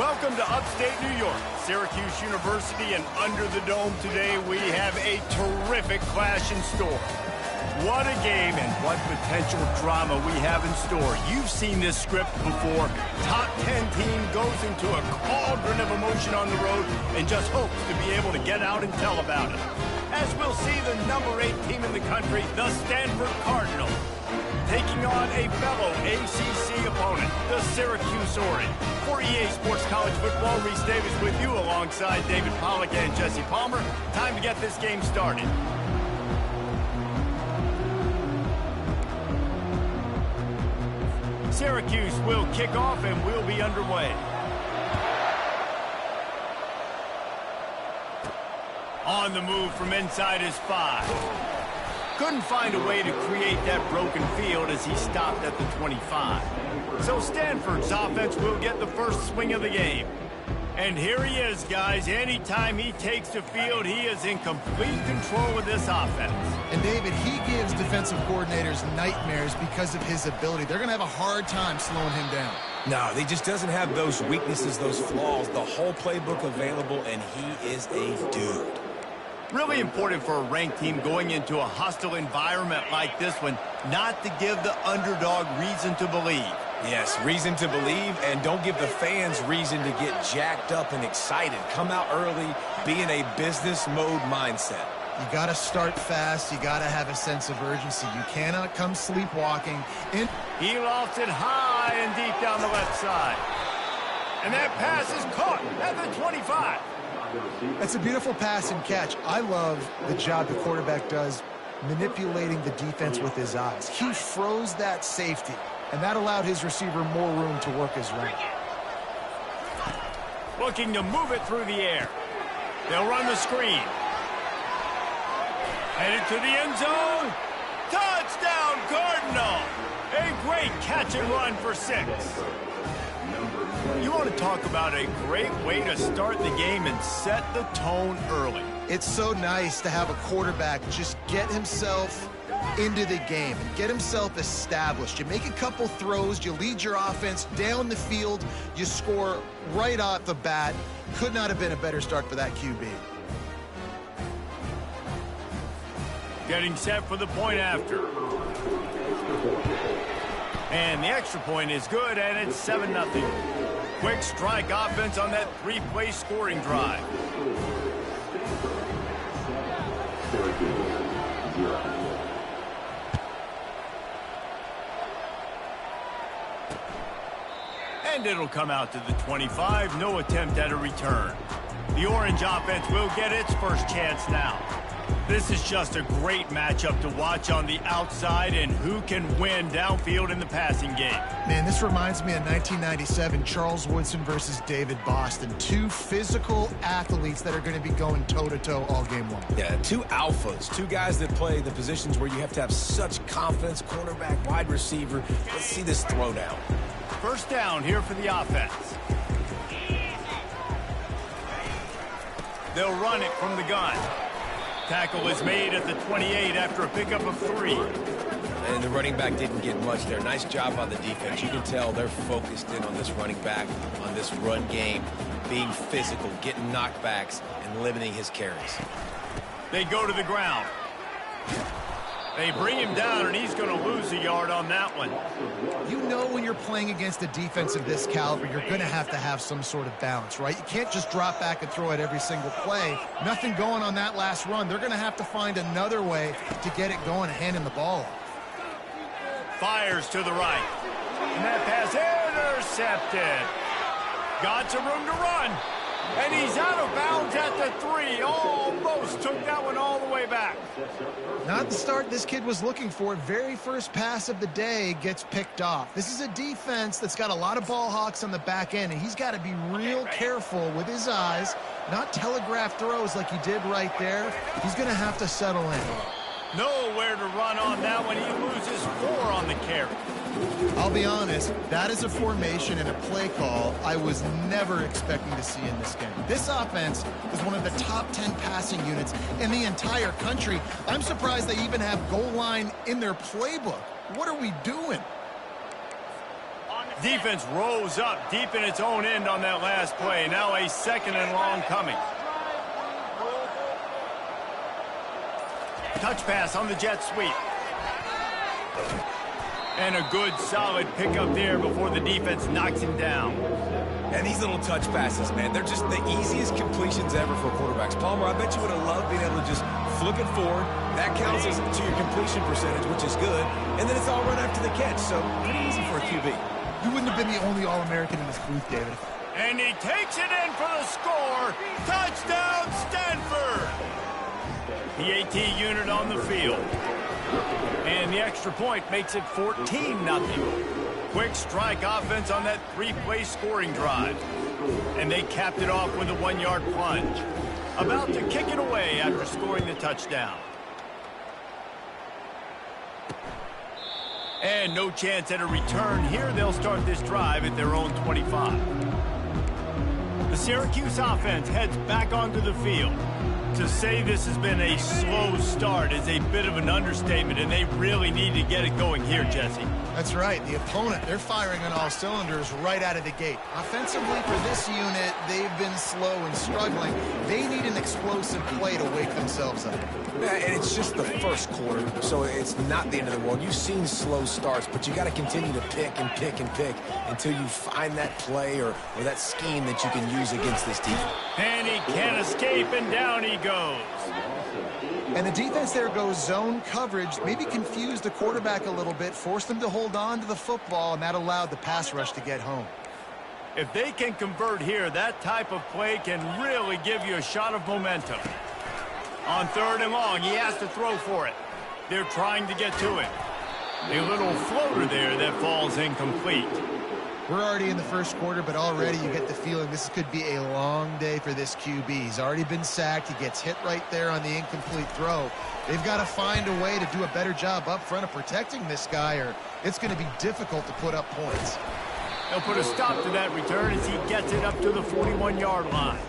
Welcome to upstate New York, Syracuse University, and under the dome today we have a terrific clash in store. What a game and what potential drama we have in store. You've seen this script before. Top 10 team goes into a cauldron of emotion on the road and just hopes to be able to get out and tell about it. As we'll see the number 8 team in the country, the Stanford Cardinals, taking on a fellow ACC opponent, the Syracuse Orange. For EA Sports College Football, Reese Davis with you alongside David Pollack and Jesse Palmer. Time to get this game started. Syracuse will kick off and we'll be underway. On the move from inside his 5. Couldn't find a way to create that broken field as he stopped at the 25. So Stanford's offense will get the first swing of the game. And here he is, guys. Anytime he takes the field, he is in complete control of this offense. And David, he gives defensive coordinators nightmares because of his ability. They're going to have a hard time slowing him down. No, he just doesn't have those weaknesses, those flaws, the whole playbook available, and he is a dude. Really important for a ranked team going into a hostile environment like this one, not to give the underdog reason to believe. Yes, reason to believe, and don't give the fans reason to get jacked up and excited. Come out early, be in a business mode mindset. You got to start fast. You got to have a sense of urgency. You cannot come sleepwalking. He lofts it high and deep down the left side. And that pass is caught at the 25. That's a beautiful pass and catch. I love the job the quarterback does manipulating the defense with his eyes. He froze that safety, and that allowed his receiver more room to work his route. Looking to move it through the air. They'll run the screen. Headed to the end zone. Touchdown, Cardinal! A great catch and run for 6. You want to talk about a great way to start the game and set the tone early. It's so nice to have a quarterback just get himself into the game and get himself established. You make a couple throws, you lead your offense down the field, you score right off the bat. Could not have been a better start for that QB. Getting set for the point after. And the extra point is good, and it's 7-0. Quick strike offense on that 3-play scoring drive. And it'll come out to the 25. No attempt at a return. The Orange offense will get its first chance now. This is just a great matchup to watch on the outside, and who can win downfield in the passing game. Man, this reminds me of 1997, Charles Woodson versus David Boston. 2 physical athletes that are going to be going toe-to-toe all game long. Yeah, 2 alphas, 2 guys that play the positions where you have to have such confidence, quarterback, wide receiver. Let's see this throwdown. First down here for the offense. They'll run it from the gun. Tackle is made at the 28 after a pickup of 3. And the running back didn't get much there. Nice job on the defense. You can tell they're focused in on this running back, on this run game, being physical, getting knockbacks, and limiting his carries. They go to the ground. They bring him down, and he's going to lose a yard on that one. You know when you're playing against a defense of this caliber, you're going to have some sort of balance, right? You can't just drop back and throw it every single play. Nothing going on that last run. They're going to have to find another way to get it going and handing the ball off. Fires to the right. And that pass intercepted. Got some room to run. And he's out of bounds at the 3. Almost took that one all the way back. Not the start this kid was looking for. Very first pass of the day gets picked off. This is a defense that's got a lot of ball hawks on the back end, and he's got to be real careful with his eyes, not telegraph throws like he did right there. He's going to have to settle in. Nowhere to run on that one. He loses 4 on the carry. I'll be honest, that is a formation and a play call I was never expecting to see in this game. This offense is one of the top 10 passing units in the entire country. I'm surprised they even have goal line in their playbook. What are we doing? Defense rose up deep in its own end on that last play. Now a 2nd and long coming. Touch pass on the jet sweep. And a good solid pickup there before the defense knocks him down. And these little touch passes, man, they're just the easiest completions ever for quarterbacks. Palmer, I bet you would have loved being able to just flip it forward. That counts as to your completion percentage, which is good. And then it's all run after the catch, so pretty easy for a QB. You wouldn't have been the only All-American in this booth, David. And he takes it in for the score. Touchdown, Stanford! The AT unit on the field. And the extra point makes it 14-0. Quick strike offense on that 3-play scoring drive. And they capped it off with a 1-yard plunge. About to kick it away after scoring the touchdown. And no chance at a return here. They'll start this drive at their own 25. The Syracuse offense heads back onto the field. To say this has been a slow start is a bit of an understatement, and they really need to get it going here, Jesse. That's right. The opponent, they're firing on all cylinders right out of the gate. Offensively for this unit, they've been slow and struggling. They need an explosive play to wake themselves up. Yeah, and it's just the first quarter, so it's not the end of the world. You've seen slow starts, but you got to continue to pick and pick and pick until you find that play or that scheme that you can use against this team. And he can't escape, and down he goes. And the defense there goes zone coverage, maybe confused the quarterback a little bit, forced him to hold on to the football, and that allowed the pass rush to get home. If they can convert here, that type of play can really give you a shot of momentum. On 3rd and long, he has to throw for it. They're trying to get to it. A little floater there that falls incomplete. We're already in the first quarter, but already you get the feeling this could be a long day for this QB. He's already been sacked. He gets hit right there on the incomplete throw. They've got to find a way to do a better job up front of protecting this guy, or it's going to be difficult to put up points. They'll put a stop to that return as he gets it up to the 41-yard line.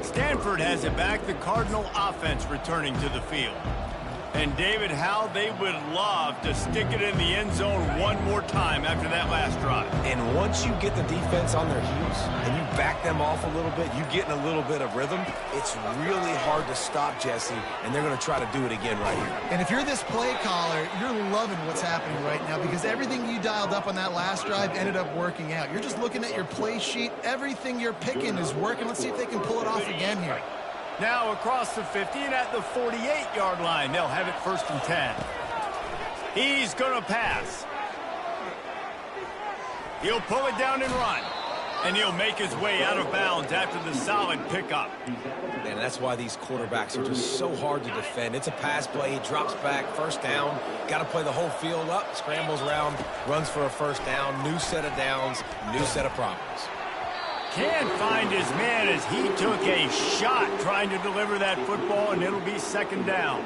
Stanford has it back. The Cardinal offense returning to the field. And, David, how they would love to stick it in the end zone one more time after that last drive. And once you get the defense on their heels and you back them off a little bit, you get in a little bit of rhythm, it's really hard to stop, Jesse, and they're going to try to do it again right here. And if you're this play caller, you're loving what's happening right now because everything you dialed up on that last drive ended up working out. You're just looking at your play sheet. Everything you're picking is working. Let's see if they can pull it off again here. Now across the 50 and at the 48-yard line. They'll have it 1st and 10. He's going to pass. He'll pull it down and run. And he'll make his way out of bounds after the solid pickup. And that's why these quarterbacks are just so hard to defend. It's a pass play. He drops back, 1st down. Got to play the whole field up, scrambles around, runs for a 1st down. New set of downs, new set of problems. Can't find his man as he took a shot trying to deliver that football, and it'll be 2nd down.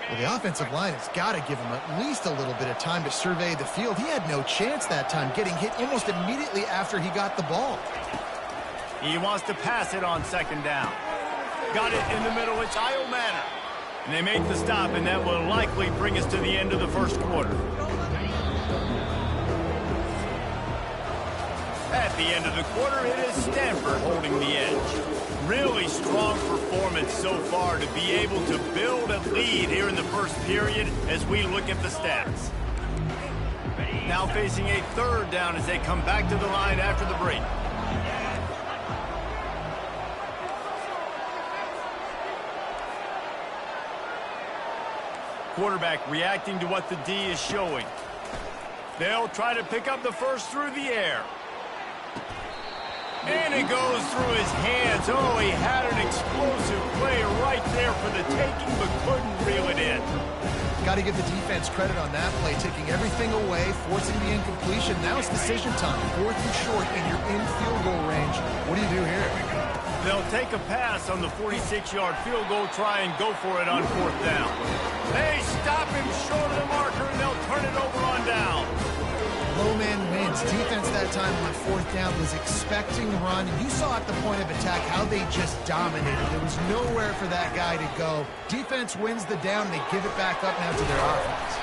Well, the offensive line has got to give him at least a little bit of time to survey the field. He had no chance that time, getting hit almost immediately after he got the ball. He wants to pass it on 2nd down. Got it in the middle. It's Io Manor. And they make the stop, and that will likely bring us to the end of the 1st quarter. At the end of the quarter, it is Stanford holding the edge. Really strong performance so far to be able to build a lead here in the 1st period as we look at the stats. Now facing a 3rd down as they come back to the line after the break. Quarterback reacting to what the D is showing. They'll try to pick up the first through the air. And it goes through his hands. Oh, he had an explosive play right there for the taking, but couldn't reel it in. Got to give the defense credit on that play, taking everything away, forcing the incompletion. Now it's decision time. 4th and short, and you're in field goal range. What do you do here? They'll take a pass on the 46-yard field goal, try and go for it on 4th down. They stop him short of the marker, and they'll turn it over on down. Low man wins. Defense that time on 4th down was expecting run. And you saw at the point of attack how they just dominated. There was nowhere for that guy to go. Defense wins the down. They give it back up now to their offense.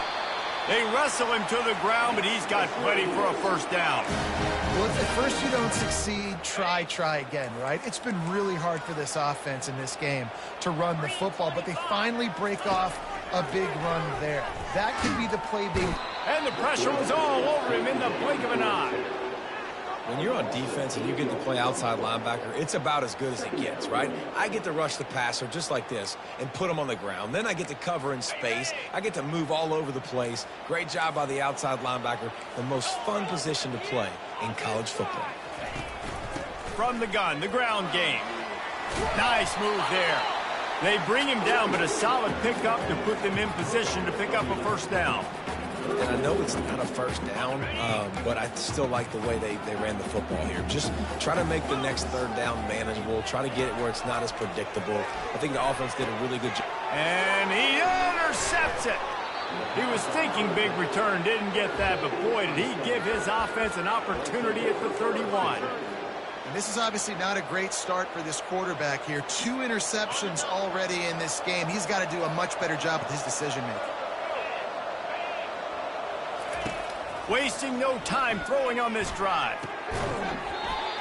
They wrestle him to the ground, but he's got plenty for a first down. Well, if at first you don't succeed, try again, right? It's been really hard for this offense in this game to run the football, but they finally break off a big run there. That could be the play they... And the pressure was all over him in the blink of an eye. When you're on defense and you get to play outside linebacker, it's about as good as it gets, right? I get to rush the passer just like this and put him on the ground. Then I get to cover in space. I get to move all over the place. Great job by the outside linebacker. The most fun position to play in college football. From the gun, the ground game. Nice move there. They bring him down, but a solid pickup to put them in position to pick up a first down. And I know it's not a first down, but I still like the way they ran the football here. Just try to make the next third down manageable. Try to get it where it's not as predictable. I think the offense did a really good job. And he intercepts it. He was thinking big return, didn't get that, but boy, did he give his offense an opportunity at the 31. And this is obviously not a great start for this quarterback here. 2 interceptions already in this game. He's got to do a much better job with his decision-making. Wasting no time throwing on this drive.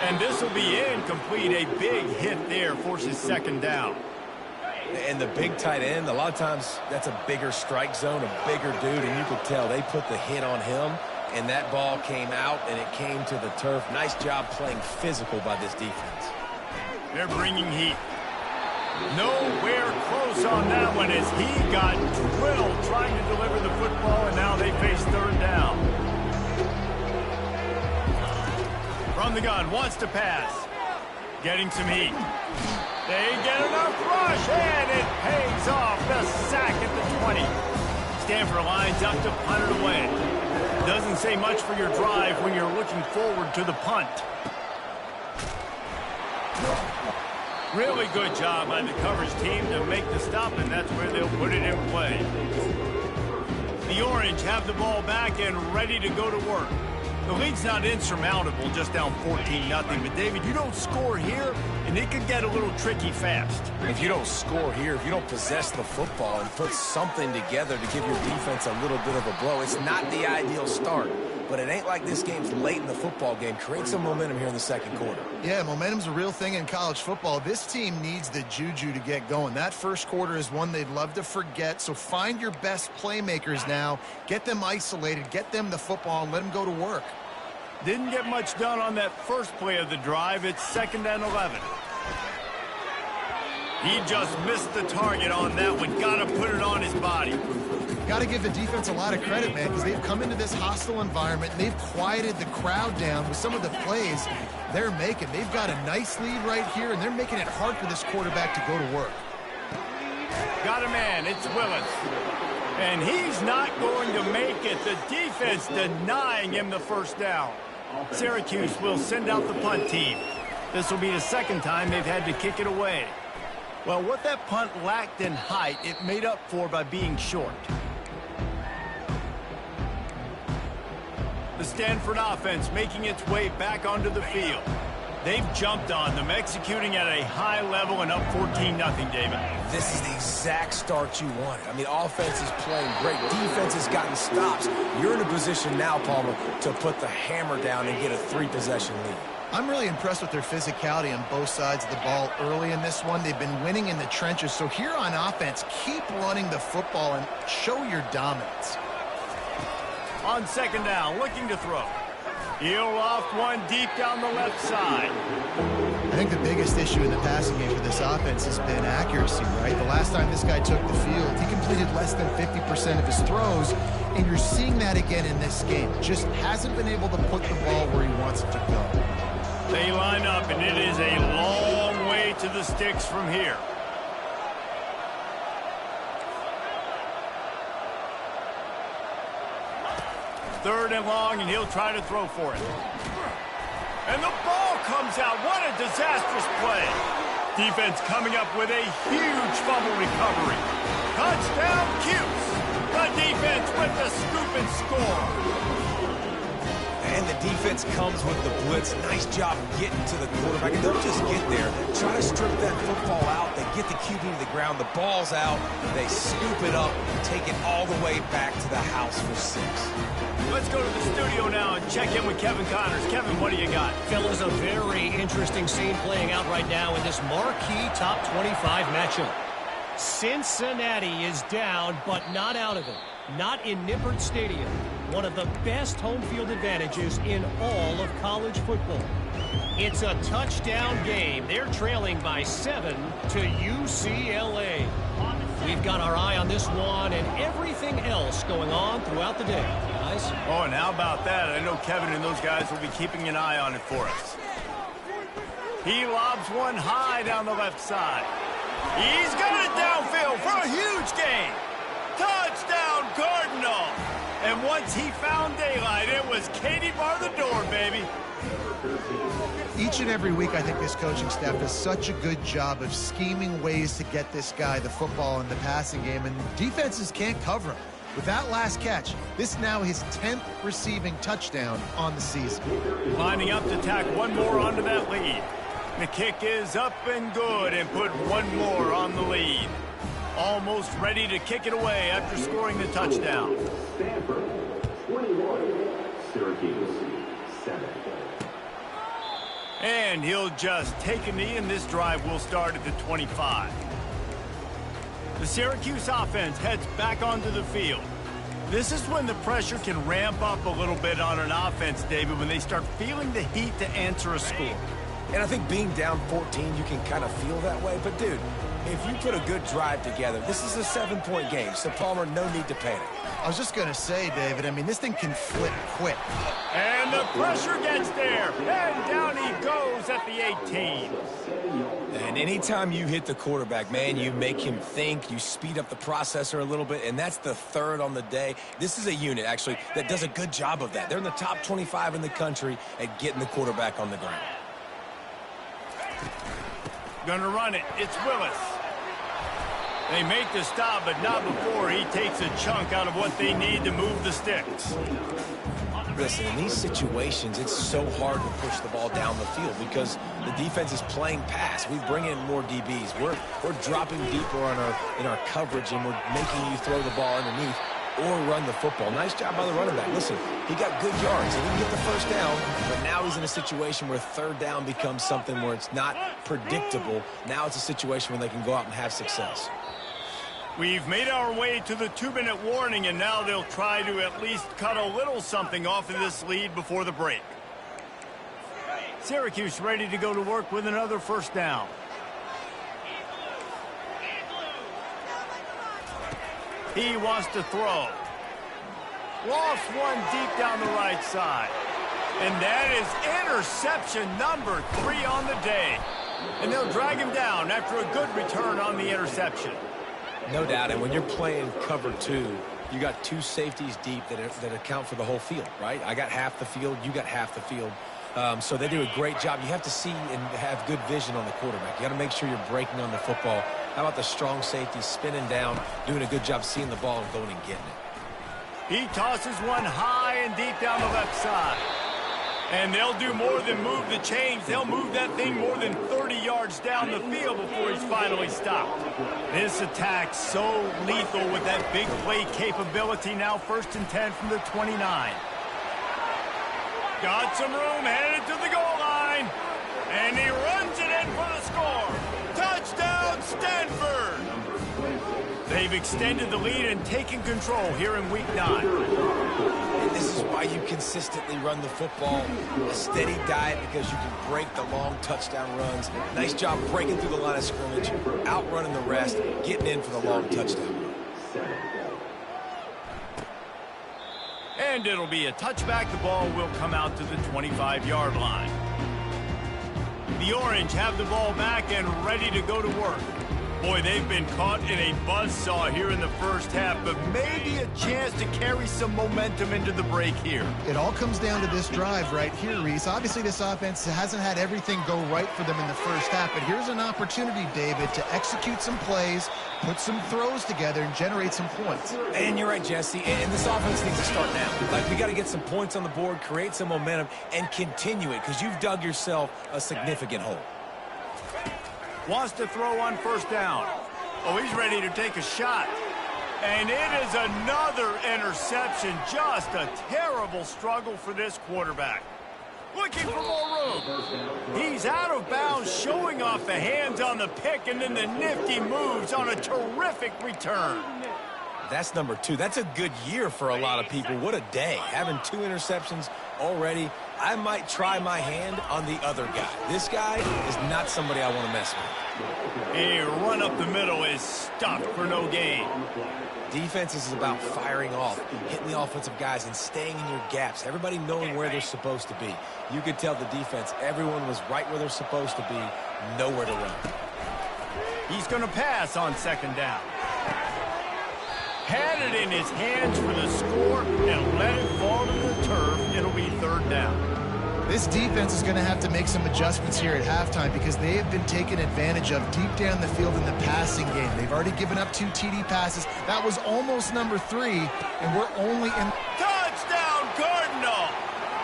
And this will be incomplete. A big hit there forces second down. And the big tight end, a lot of times that's a bigger strike zone, a bigger dude, and you could tell they put the hit on him, and that ball came out, and it came to the turf. Nice job playing physical by this defense. They're bringing heat. Nowhere close on that one as he got drilled trying to deliver the football, and now they face third down. From the gun, wants to pass. Getting some heat. They get enough rush, and it pays off. The sack at the 20. Stanford lines up to punt it away. Doesn't say much for your drive when you're looking forward to the punt. Really good job by the coverage team to make the stop, and that's where they'll put it in play. The Orange have the ball back and ready to go to work. The lead's not insurmountable, just down 14-0. But, David, you don't score here, and it could get a little tricky fast. If you don't score here, if you don't possess the football and put something together to give your defense a little bit of a blow, it's not the ideal start. But it ain't like this game's late in the football game. Create some momentum here in the second quarter. Yeah, momentum's a real thing in college football. This team needs the juju to get going. That first quarter is one they'd love to forget. So find your best playmakers now. Get them isolated. Get them the football and let them go to work. Didn't get much done on that first play of the drive. It's 2nd and 11. He just missed the target on that one. Got to put it on his body. Got to give the defense a lot of credit, man, because they've come into this hostile environment. And they've quieted the crowd down with some of the plays they're making. They've got a nice lead right here, and they're making it hard for this quarterback to go to work. Got a man. It's Willis. And he's not going to make it. The defense denying him the first down. Syracuse will send out the punt team. This will be the second time they've had to kick it away. Well, what that punt lacked in height, it made up for by being short. The Stanford offense making its way back onto the field. They've jumped on them, executing at a high level and up 14-0, David. This is the exact start you wanted. I mean, offense is playing great. Defense has gotten stops. You're in a position now, Palmer, to put the hammer down and get a 3-possession lead. I'm really impressed with their physicality on both sides of the ball early in this one. They've been winning in the trenches. So here on offense, keep running the football and show your dominance. On 2nd down, looking to throw. He'll loft one deep down the left side. I think the biggest issue in the passing game for this offense has been accuracy, right? The last time this guy took the field, he completed less than 50% of his throws, and you're seeing that again in this game. Just hasn't been able to put the ball where he wants it to go. They line up, and it is a long way to the sticks from here. Third and long, and he'll try to throw for it. And the ball comes out. What a disastrous play. Defense coming up with a huge fumble recovery. Touchdown, Cuse. The defense with the scoop and score. And the defense comes with the blitz. Nice job getting to the quarterback. And they'll just get there, try to strip that football out. They get the QB to the ground. The ball's out. They scoop it up and take it all the way back to the house for 6. Let's go to the studio now and check in with Kevin Connors. Kevin, what do you got? Fellas, a very interesting scene playing out right now in this marquee top 25 matchup. Cincinnati is down, but not out of it. Not in Nippert Stadium. One of the best home field advantages in all of college football. It's a touchdown game. They're trailing by 7 to UCLA. We've got our eye on this one and everything else going on throughout the day. Guys? Oh, and how about that? I know Kevin and those guys will be keeping an eye on it for us. He lobs one high down the left side. He's got it downfield for a huge gain. Touchdown, Cardinal. And once he found daylight, it was Katie bar the door, baby. Each and every week, I think this coaching staff does such a good job of scheming ways to get this guy the football in the passing game, and defenses can't cover him. With that last catch, this is now his 10th receiving touchdown on the season. Lining up to tack one more onto that lead. The kick is up and good and put one more on the lead. Almost ready to kick it away after scoring the touchdown. Stanford 21, Syracuse 7. And he'll just take a knee, and this drive will start at the 25. The Syracuse offense heads back onto the field. This is when the pressure can ramp up a little bit on an offense, David, when they start feeling the heat to answer a score. And I think being down 14, you can kind of feel that way. But, dude, if you put a good drive together, this is a 7-point game. So, Palmer, no need to panic. I was just going to say, David, I mean, this thing can flip quick. And the pressure gets there. And down he goes at the 18. And anytime you hit the quarterback, man, you make him think, you speed up the processor a little bit, and that's the third on the day. This is a unit, actually, that does a good job of that. They're in the top 25 in the country at getting the quarterback on the ground. Gonna run it. It's Willis. They make the stop, but not before he takes a chunk out of what they need to move the sticks. Listen, in these situations, it's so hard to push the ball down the field because the defense is playing pass. We bring in more DBs. We're dropping deeper in our coverage, and we're making you throw the ball underneath or run the football. Nice job by the running back. Listen, he got good yards. He didn't get the first down, but now he's in a situation where third down becomes something where it's not predictable. Now it's a situation where they can go out and have success. We've made our way to the 2-minute warning, and now they'll try to at least cut a little something off of this lead before the break. Syracuse ready to go to work with another first down. He wants to throw. Lost one deep down the right side. And that is interception number 3 on the day. And they'll drag him down after a good return on the interception. No doubt, and when you're playing cover 2, you got 2 safeties deep that account for the whole field, right? I got half the field, you got half the field. So they do a great job. You have to see and have good vision on the quarterback. You got to make sure you're breaking on the football. How about the strong safety spinning down, doing a good job seeing the ball and going and getting it. He tosses one high and deep down the left side. And they'll do more than move the chains. They'll move that thing more than 30 yards down the field before he's finally stopped. This attack's so lethal with that big play capability. Now 1st and 10 from the 29. Got some room, headed to the goal line. And he runs it in for the score. Touchdown, Stanford! They've extended the lead and taken control here in week 9. And this is why you consistently run the football. A steady diet because you can break the long touchdown runs. Nice job breaking through the line of scrimmage, outrunning the rest, getting in for the long touchdown. And it'll be a touchback. The ball will come out to the 25-yard line. The Orange have the ball back and ready to go to work. Boy, they've been caught in a buzzsaw here in the first half, but maybe a chance to carry some momentum into the break here. It all comes down to this drive right here, Reese. Obviously, this offense hasn't had everything go right for them in the first half, but here's an opportunity, David, to execute some plays, put some throws together, and generate some points. And you're right, Jesse, and this offense needs to start now. Like, we got to get some points on the board, create some momentum, and continue it, because you've dug yourself a significant hole. Wants to throw on first down. Oh, he's ready to take a shot. And it is another interception. Just a terrible struggle for this quarterback. Looking for more room. He's out of bounds, showing off the hands on the pick, and then the nifty moves on a terrific return. That's number 2. That's a good year for a lot of people. What a day. Having 2 interceptions already. I might try my hand on the other guy. This guy is not somebody I want to mess with. A run up the middle is stuffed for no gain. Defense is about firing off, hitting the offensive guys, and staying in your gaps. Everybody knowing where they're supposed to be. You could tell the defense, everyone was right where they're supposed to be, nowhere to run. He's going to pass on second down. Had it in his hands for the score and let it fall to the turf. It'll be third down. This defense is going to have to make some adjustments here at halftime because they have been taken advantage of deep down the field in the passing game. They've already given up 2 TD passes. That was almost number 3, and we're only in... Touchdown, Cardinal!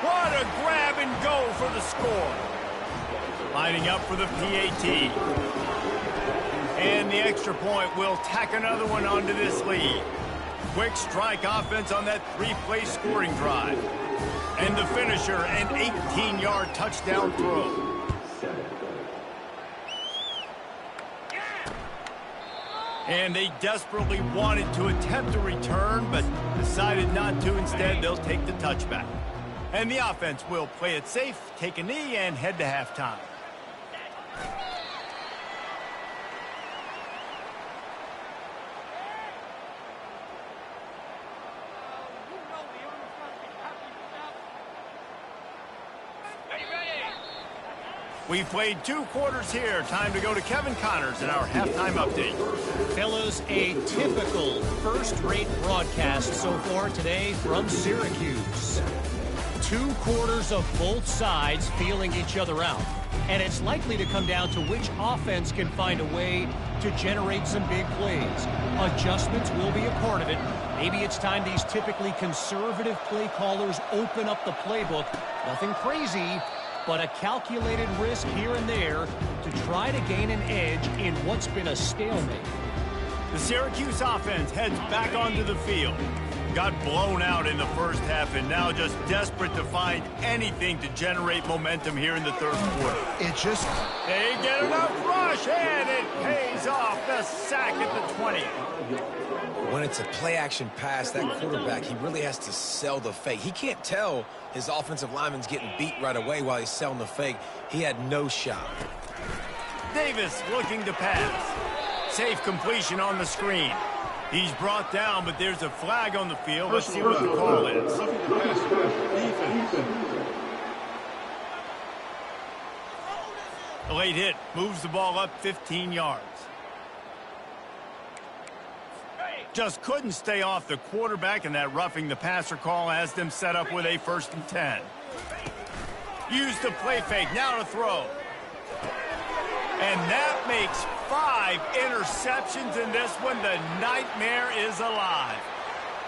What a grab and go for the score. Lining up for the PAT. And the extra point will tack another one onto this lead. Quick strike offense on that 3-play scoring drive. And the finisher, an 18-yard touchdown throw. And they desperately wanted to attempt a return, but decided not to. Instead, they'll take the touchback. And the offense will play it safe, take a knee, and head to halftime. We played 2 quarters here. Time to go to Kevin Connors in our halftime update. Fellas, a typical first-rate broadcast so far today from Syracuse. 2 quarters of both sides feeling each other out. And it's likely to come down to which offense can find a way to generate some big plays. Adjustments will be a part of it. Maybe it's time these typically conservative play callers open up the playbook. Nothing crazy, but a calculated risk here and there to try to gain an edge in what's been a stalemate. The Syracuse offense heads back onto the field. Got blown out in the first half and now just desperate to find anything to generate momentum here in the third quarter. They get enough rush, and it pays off. The sack at the 20. When it's a play-action pass, that quarterback, he really has to sell the fake. He can't tell his offensive lineman's getting beat right away while he's selling the fake. He had no shot. Davis looking to pass. Safe completion on the screen. He's brought down, but there's a flag on the field. Let's see what the call is. A late hit moves the ball up 15 yards. Just couldn't stay off the quarterback, and that roughing the passer call has them set up with a 1st and 10. Use the play fake, now to throw. And that makes 5 interceptions in this one. The nightmare is alive.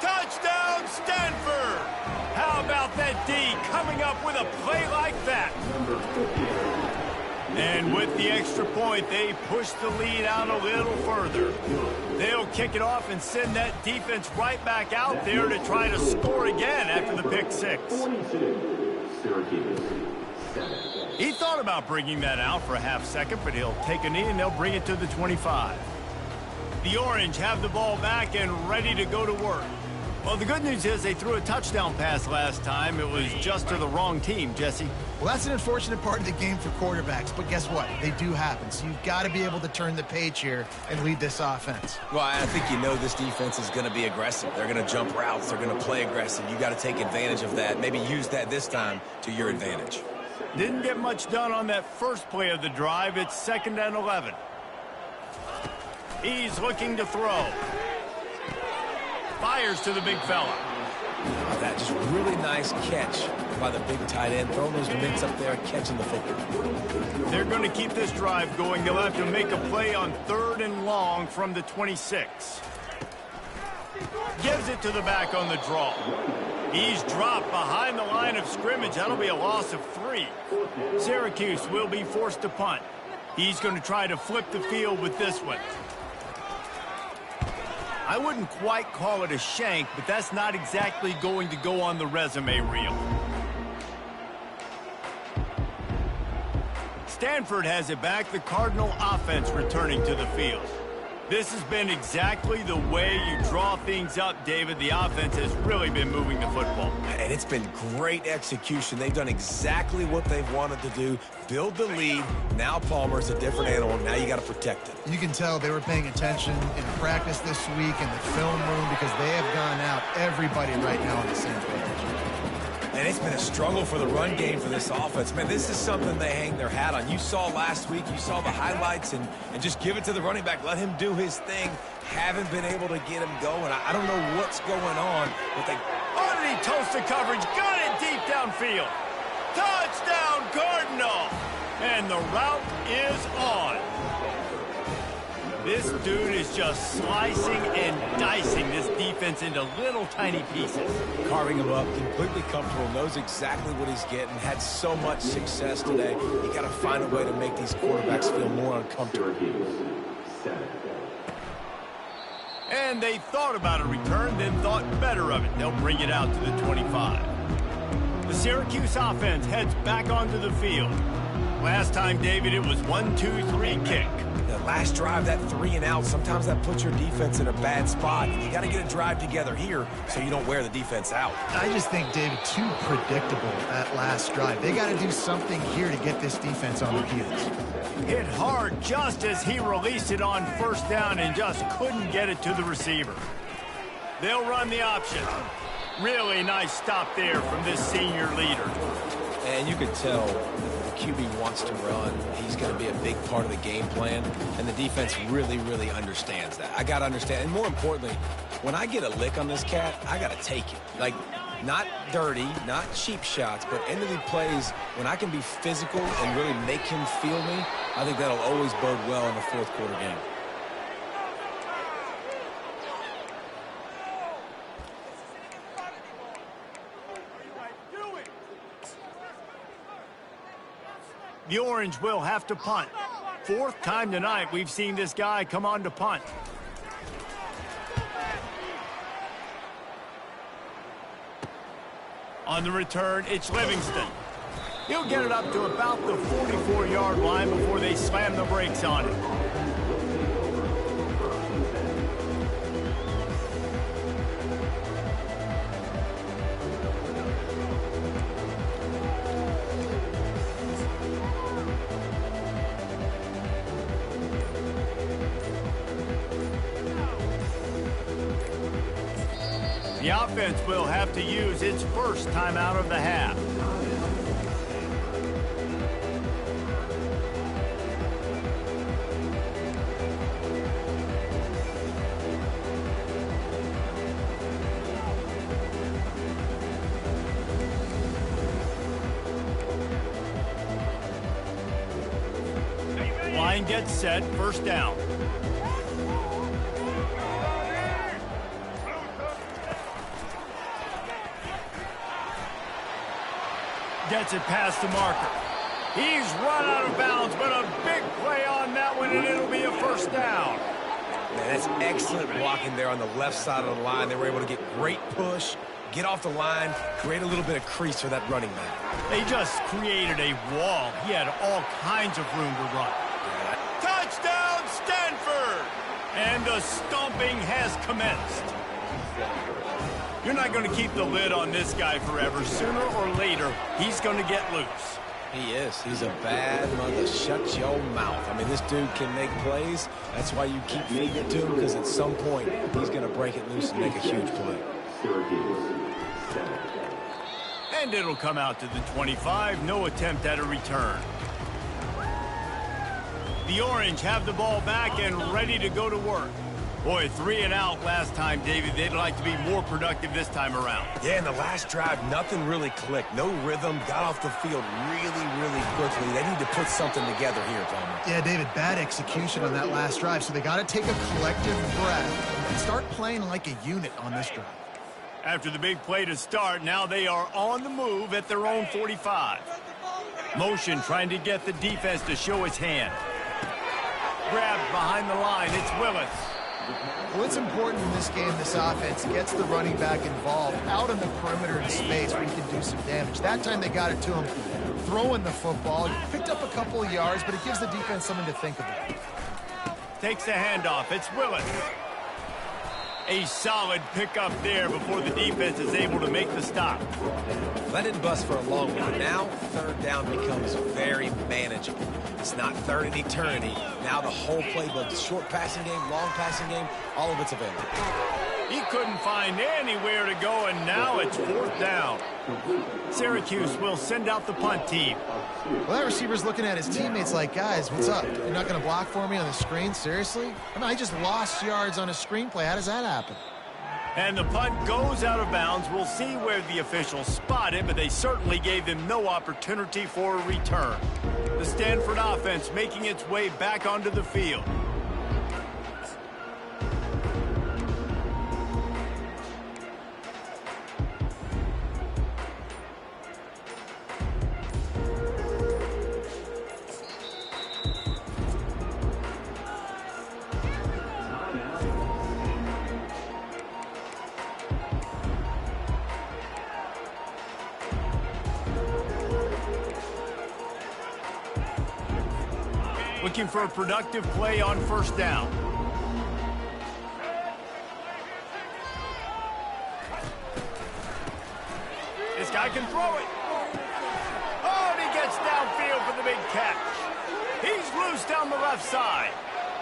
Touchdown, Stanford! How about that D coming up with a play like that? And with the extra point, they push the lead out a little further. They'll kick it off and send that defense right back out there to try to score again after the pick 6. He thought about bringing that out for a half second, but he'll take a knee and they'll bring it to the 25. The Orange have the ball back and ready to go to work. Well, the good news is they threw a touchdown pass last time. It was just to the wrong team, Jesse. Well, that's an unfortunate part of the game for quarterbacks, but guess what? They do happen, so you've got to be able to turn the page here and lead this offense. Well, I think you know this defense is going to be aggressive. They're going to jump routes. They're going to play aggressive. You got to take advantage of that. Maybe use that this time to your advantage. Didn't get much done on that first play of the drive. It's 2nd and 11. He's looking to throw. Fires to the big fella. That just really nice catch by the big tight end. Throwing those mitts up there, catching the football. They're going to keep this drive going. They'll have to make a play on 3rd and long from the 26. Gives it to the back on the draw. He's dropped behind the line of scrimmage. That'll be a loss of 3. Syracuse will be forced to punt. He's going to try to flip the field with this one. I wouldn't quite call it a shank, but that's not exactly going to go on the resume reel. Stanford has it back, the Cardinal offense returning to the field. This has been exactly the way you draw things up, David. The offense has really been moving the football. And it's been great execution. They've done exactly what they've wanted to do. Build the lead. Now Palmer's a different animal. Now you got to protect it. You can tell they were paying attention in practice this week in the film room because they have gone out, everybody right now on the same page. And it's been a struggle for the run game for this offense. Man, this is something they hang their hat on. You saw last week, you saw the highlights, and just give it to the running back. Let him do his thing. Haven't been able to get him going. I don't know what's going on, but they... Underneath toasted coverage, got it deep downfield. Touchdown, Cardinal! And the route is on. This dude is just slicing and dicing this defense into little tiny pieces. Carving him up, completely comfortable, knows exactly what he's getting, had so much success today. You got to find a way to make these quarterbacks feel more uncomfortable. And they thought about a return, then thought better of it. They'll bring it out to the 25. The Syracuse offense heads back onto the field. Last time, David, it was 1-2-3 kick. The last drive, that 3 and out, sometimes that puts your defense in a bad spot. You got to get a drive together here so you don't wear the defense out. I just think, David, too predictable that last drive. They got to do something here to get this defense on their heels. Hit hard just as he released it on first down and just couldn't get it to the receiver. They'll run the option. Really nice stop there from this senior leader. And you could tell the QB wants to run. He's going to be a big part of the game plan, and the defense really, really understands that. I got to understand, and more importantly, when I get a lick on this cat, I got to take it. Like, not dirty, not cheap shots, but end of the plays, when I can be physical and really make him feel me, I think that'll always bode well in the fourth quarter game. The Orange will have to punt. Fourth time tonight we've seen this guy come on to punt. On the return, it's Livingston. He'll get it up to about the 44-yard line before they slam the brakes on it. The offense will have to use its first timeout of the half. Line gets set, first down. Gets it past the marker. He's run out of bounds, but a big play on that one, and it'll be a first down. Man, that's excellent blocking there on the left side of the line. They were able to get great push, get off the line, create a little bit of crease for that running back. They just created a wall. He had all kinds of room to run. Touchdown, Stanford! And the stomping has commenced. You're not going to keep the lid on this guy forever. Sooner or later, he's going to get loose. He is. He's a bad mother. Shut your mouth. I mean, this dude can make plays. That's why you keep feeding it to him, because at some point, he's going to break it loose and make a huge play. And it'll come out to the 25. No attempt at a return. The Orange have the ball back and ready to go to work. Boy, 3 and out last time, David. They'd like to be more productive this time around. Yeah, in the last drive, nothing really clicked. No rhythm. Got off the field really, really quickly. They need to put something together here, Palmer. Yeah, David, bad execution on that last drive, so they got to take a collective breath and start playing like a unit on this drive. After the big play to start, now they are on the move at their own 45. Motion trying to get the defense to show its hand. grabbed behind the line. It's Willis. Well, it's important in this game, this offense gets the running back involved out on the perimeter in space where he can do some damage. That time they got it to him throwing the football. He picked up a couple of yards, but it gives the defense something to think about. Takes the handoff. It's Willis. A solid pickup there before the defense is able to make the stop. That didn't bust for a long one. Now, third down becomes very manageable. It's not third in eternity. Now the whole playbook, the short passing game, long passing game, all of it's available. He couldn't find anywhere to go, and now it's fourth down. Syracuse will send out the punt team. Well, that receiver's looking at his teammates like, guys, what's up? You're not going to block for me on the screen? Seriously? I mean, I just lost yards on a screenplay. How does that happen? And the punt goes out of bounds. We'll see where the officials spot it, but they certainly gave them no opportunity for a return. The Stanford offense making its way back onto the field. Looking for a productive play on first down. This guy can throw it. Oh, and he gets downfield for the big catch. He's loose down the left side.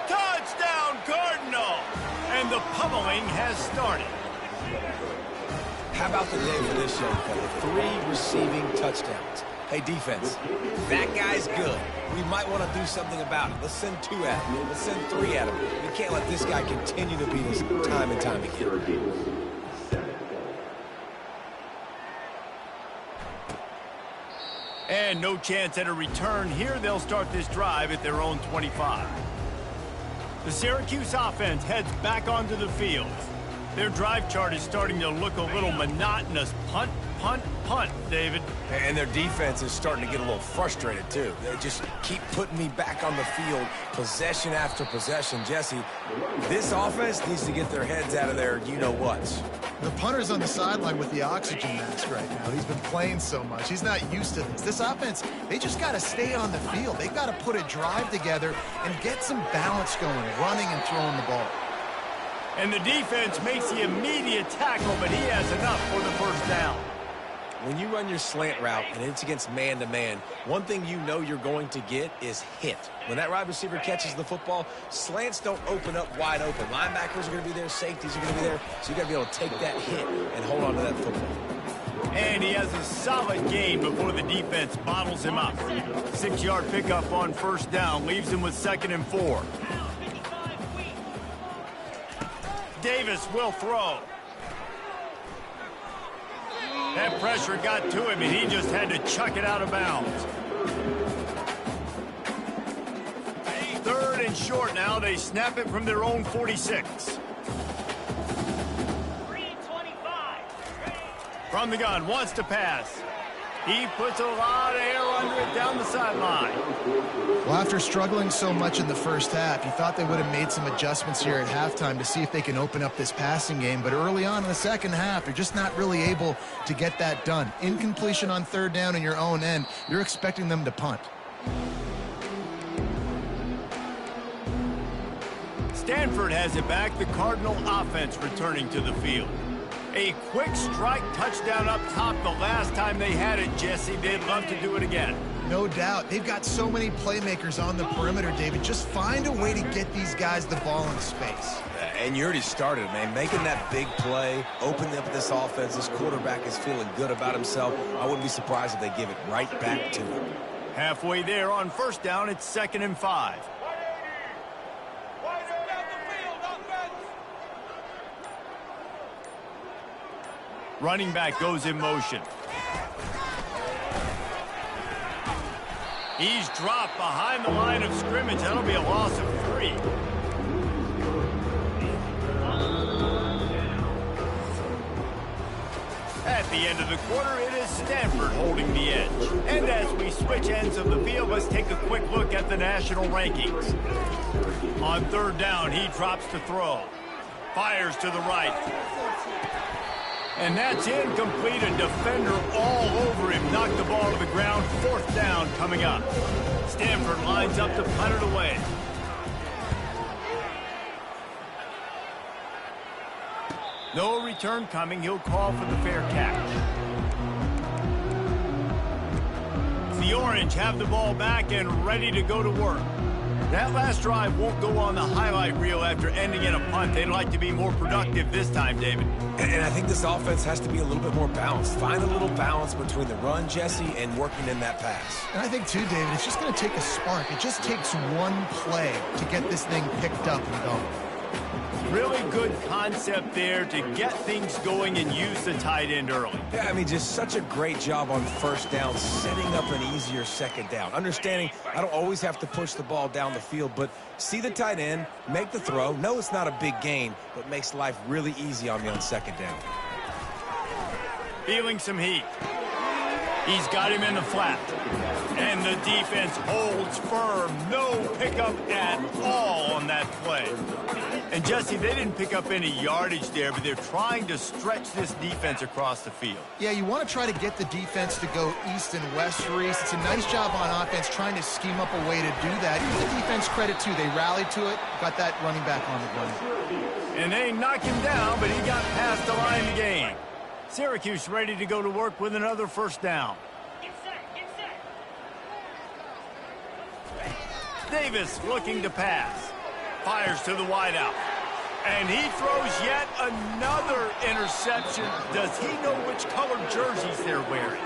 Touchdown, Cardinal! And the pummeling has started. How about the day for this young fella? 3 receiving touchdowns. Hey, defense, that guy's good. We might want to do something about it. Let's send 2 at him. Let's send 3 at him. We can't let this guy continue to beat us time and time again. And no chance at a return here. They'll start this drive at their own 25. The Syracuse offense heads back onto the field. Their drive chart is starting to look a little monotonous. Punt, punt, punt, David. And their defense is starting to get a little frustrated, too. They just keep putting me back on the field, possession after possession. Jesse, this offense needs to get their heads out of their you-know-whats. The punter's on the sideline with the oxygen mask right now. He's been playing so much. He's not used to this. This offense, they just got to stay on the field. They've got to put a drive together and get some balance going, running and throwing the ball. And the defense makes the immediate tackle, but he has enough for the first down. When you run your slant route and it's against man-to-man, one thing you know you're going to get is hit. When that wide receiver catches the football, slants don't open up wide open. Linebackers are going to be there, safeties are going to be there, so you got to be able to take that hit and hold on to that football. And he has a solid gain before the defense bottles him up. 6-yard pickup on first down leaves him with 2nd and 4. Davis will throw. That pressure got to him, and he just had to chuck it out of bounds. 3rd and short now. They snap it from their own 46. From the gun, wants to pass. He puts a lot of air under it down the sideline. Well, after struggling so much in the first half, you thought they would have made some adjustments here at halftime to see if they can open up this passing game. But early on in the second half, you're just not really able to get that done. Incompletion on 3rd down in your own end, you're expecting them to punt. Stanford has it back. The Cardinal offense returning to the field. A quick strike touchdown up top the last time they had it, Jesse. They'd love to do it again. No doubt. They've got so many playmakers on the perimeter, David. Just find a way to get these guys the ball in space. And you already started, man. Making that big play, opening up this offense. This quarterback is feeling good about himself. I wouldn't be surprised if they give it right back to him. Halfway there on first down, it's 2nd and 5. Running back goes in motion. He's dropped behind the line of scrimmage. That'll be a loss of 3. At the end of the quarter, it is Stanford holding the edge. And as we switch ends of the field, let's take a quick look at the national rankings. On third down, he drops to throw. Fires to the right. And that's incomplete. A defender all over him. Knocked the ball to the ground. Fourth down coming up. Stanford lines up to punt it away. No return coming. He'll call for the fair catch. The Orange have the ball back and ready to go to work. That last drive won't go on the highlight reel after ending in a punt. They'd like to be more productive this time, David. And I think this offense has to be a little bit more balanced. Find a little balance between the run, Jesse, and working in that pass. And I think, too, David, it's just going to take a spark. It just takes one play to get this thing picked up and going. Really good concept there to get things going and use the tight end early. Yeah, I mean, just such a great job on first down, setting up an easier second down. Understanding I don't always have to push the ball down the field, but see the tight end, make the throw. No, it's not a big gain, but makes life really easy on me on second down. Feeling some heat. He's got him in the flat. And the defense holds firm. No pickup at all on that play. And, Jesse, they didn't pick up any yardage there, but they're trying to stretch this defense across the field. Yeah, you want to try to get the defense to go east and west, Reese. It's a nice job on offense trying to scheme up a way to do that. Give the defense credit, too. They rallied to it, got that running back on the run. And they knocked him down, but he got past the line to gain. Syracuse ready to go to work with another first down. Davis looking to pass. Fires to the wideout. And he throws yet another interception. Does he know which colored jerseys they're wearing?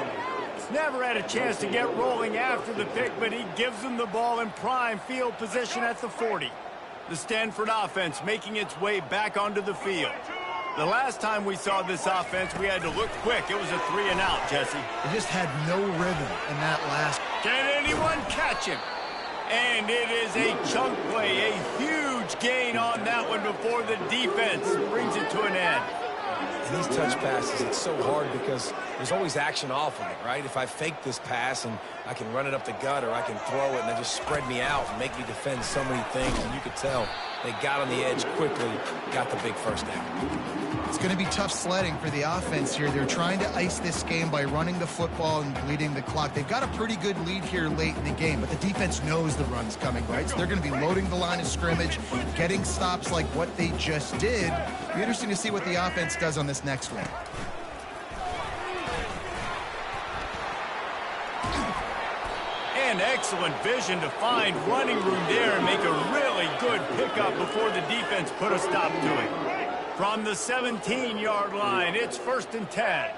Never had a chance to get rolling after the pick, but he gives them the ball in prime field position at the 40. The Stanford offense making its way back onto the field. The last time we saw this offense, we had to look quick. It was a 3-and-out, Jesse. It just had no rhythm in that last. Can anyone catch him? And it is a chunk play, a huge gain on that one before the defense brings it to an end. And these touch passes, it's so hard because there's always action off of it, right? If I fake this pass and I can run it up the gut or I can throw it and they just spread me out and make me defend so many things, and you could tell they got on the edge quickly, got the big first down. It's going to be tough sledding for the offense here. They're trying to ice this game by running the football and bleeding the clock. They've got a pretty good lead here late in the game, but the defense knows the run's coming, right? So they're going to be loading the line of scrimmage, getting stops like what they just did. It'll be interesting to see what the offense does on this next one. And excellent vision to find running room there and make a really good pickup before the defense put a stop to it. From the 17-yard line, it's 1st and 10.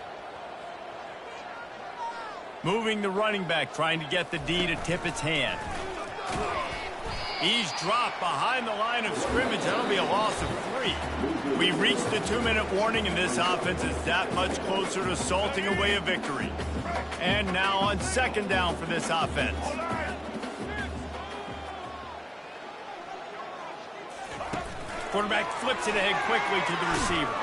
Moving the running back, trying to get the D to tip its hand. He's dropped behind the line of scrimmage. That'll be a loss of 3. We reached the 2-minute warning, and this offense is that much closer to salting away a victory. And now on 2nd down for this offense. Quarterback flips it ahead quickly to the receiver.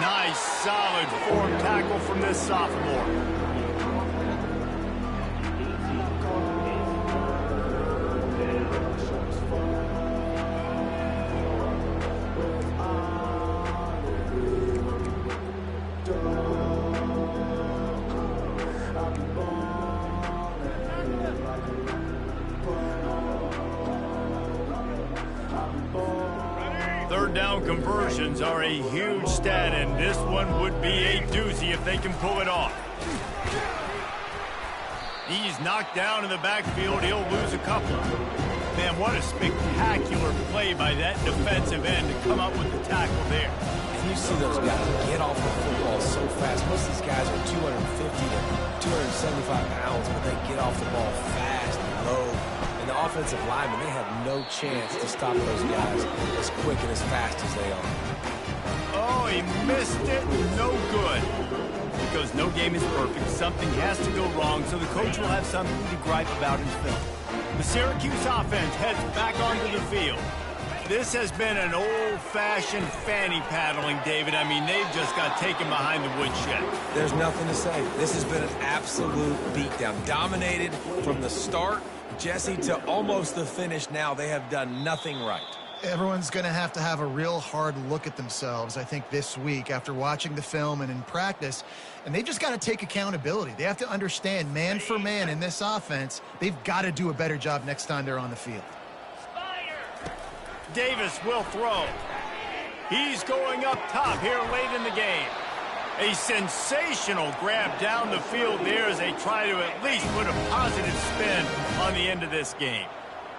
Nice, solid form tackle from this sophomore. Third down conversions are a huge stat, and this one would be a doozy if they can pull it off. He's knocked down in the backfield. He'll lose a couple. Man, what a spectacular play by that defensive end to come up with the tackle there. And you see those guys get off the football so fast. Most of these guys are 250 to 275 pounds, but they get off the ball fast and low. And the offensive linemen, they have no chance to stop those guys as quick and as fast as they are. Oh, he missed it. No good. Because no game is perfect. Something has to go wrong, so the coach will have something to gripe about in film. The Syracuse offense heads back onto the field. This has been an old-fashioned fanny paddling, David. I mean, they've just got taken behind the woodshed. There's nothing to say. This has been an absolute beatdown. Dominated from the start, Jesse, to almost the finish now. They have done nothing right. Everyone's going to have a real hard look at themselves, I think, this week after watching the film and in practice. And they've just got to take accountability. They have to understand, man for man in this offense, they've got to do a better job next time they're on the field. Davis will throw. He's going up top here late in the game. A sensational grab down the field there as they try to at least put a positive spin on the end of this game.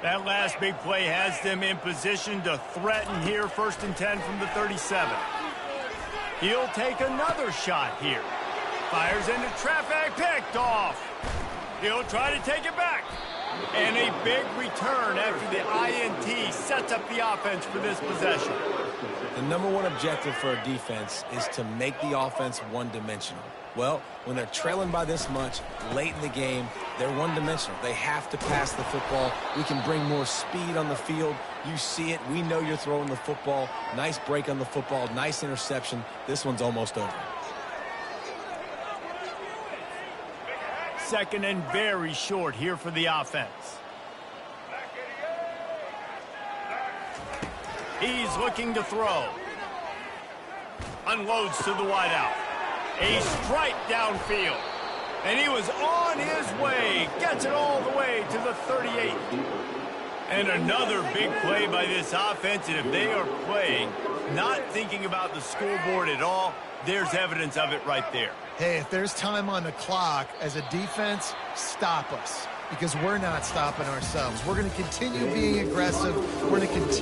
That last big play has them in position to threaten here, 1st and 10 from the 37. He'll take another shot here. Fires into traffic, picked off. He'll try to take it back. And a big return after the INT sets up the offense for this possession. The number one objective for a defense is to make the offense one-dimensional. Well, when they're trailing by this much late in the game, they're one-dimensional. They have to pass the football. We can bring more speed on the field. You see it. We know you're throwing the football. Nice break on the football. Nice interception. This one's almost over. 2nd and very short here for the offense. He's looking to throw. Unloads to the wideout. A strike downfield. And he was on his way. Gets it all the way to the 38. And another big play by this offense. And if they are playing, not thinking about the scoreboard at all, there's evidence of it right there. Hey, if there's time on the clock, as a defense, stop us. Because we're not stopping ourselves. We're going to continue being aggressive. We're going to continue